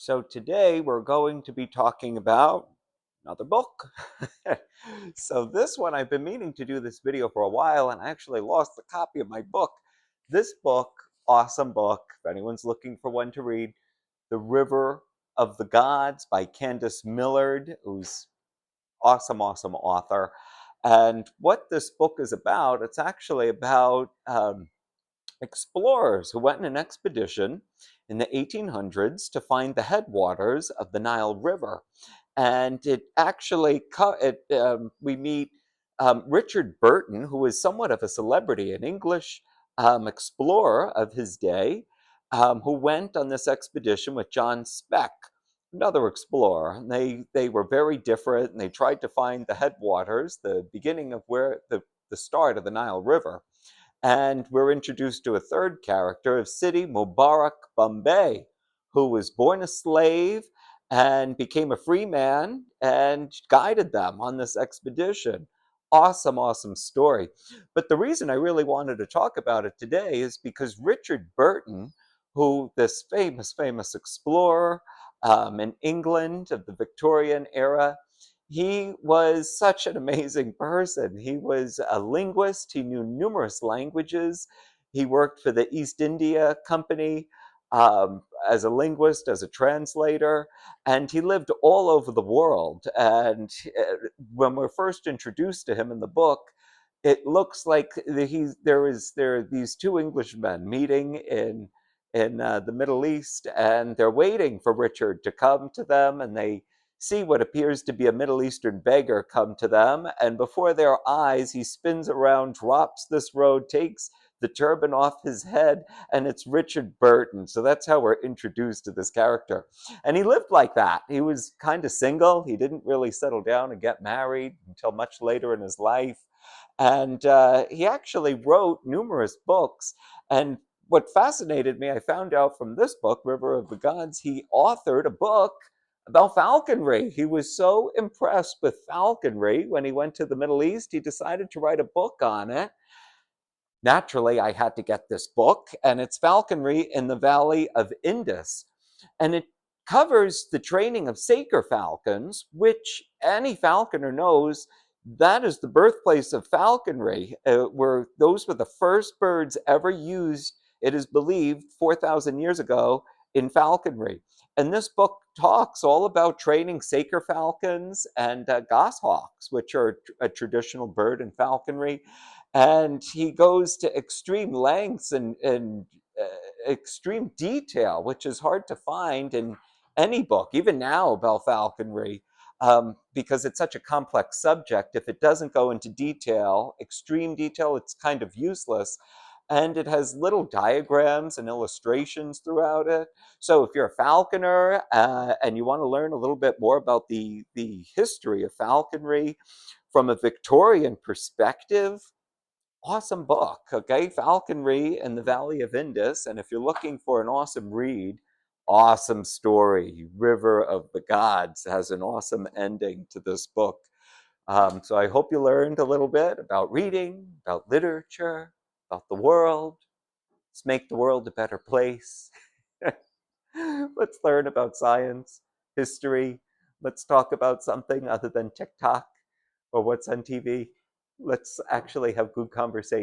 So today we're going to be talking about another book. So this one, I've been meaning to do this video for a while, and I actually lost the copy of my book. This book, awesome book, if anyone's looking for one to read, The River of the Gods by Candace Millard, who's awesome, awesome author. And what this book is about, it's actually about explorers who went on an expedition in the 1800s to find the headwaters of the Nile River. And it actually, we meet Richard Burton, who was somewhat of a celebrity, an English explorer of his day, who went on this expedition with John Speke, another explorer. And they were very different, and they tried to find the headwaters, the beginning of where the start of the Nile River. And we're introduced to a third character of Sidi Mubarak Bombay, who was born a slave and became a free man and guided them on this expedition. Awesome, awesome story. But the reason I really wanted to talk about it today is because Richard Burton, who this famous, famous explorer in England of the Victorian era, he was such an amazing person. He was a linguist. He knew numerous languages. He worked for the East India Company as a linguist, as a translator, and he lived all over the world. And when we're first introduced to him in the book, it looks like there are these two Englishmen meeting in the Middle East, and they're waiting for Richard to come to them, and they see what appears to be a Middle Eastern beggar come to them, and before their eyes, he spins around, drops this road, takes the turban off his head, and it's Richard Burton. So that's how we're introduced to this character. And he lived like that. He was kind of single. He didn't really settle down and get married until much later in his life. And he actually wrote numerous books. And what fascinated me, I found out from this book, River of the Gods, he authored a book about falconry. He was so impressed with falconry when he went to the Middle East, he decided to write a book on it. Naturally, I had to get this book, and it's Falconry in the Valley of Indus. And it covers the training of saker falcons, which any falconer knows that is the birthplace of falconry, where those were the first birds ever used, it is believed, 4,000 years ago in falconry. And this book talks all about training saker falcons and goshawks, which are a traditional bird in falconry. And he goes to extreme lengths and extreme detail, which is hard to find in any book, even now about falconry, because it's such a complex subject. If it doesn't go into detail, extreme detail, it's kind of useless. And it has little diagrams and illustrations throughout it. So if you're a falconer and you want to learn a little bit more about the history of falconry from a Victorian perspective, awesome book, okay? Falconry in the Valley of Indus. And if you're looking for an awesome read, awesome story. River of the Gods has an awesome ending to this book. So I hope you learned a little bit about reading, about literature, about the world. Let's make the world a better place. Let's learn about science, history. Let's talk about something other than TikTok or what's on TV. Let's actually have good conversation.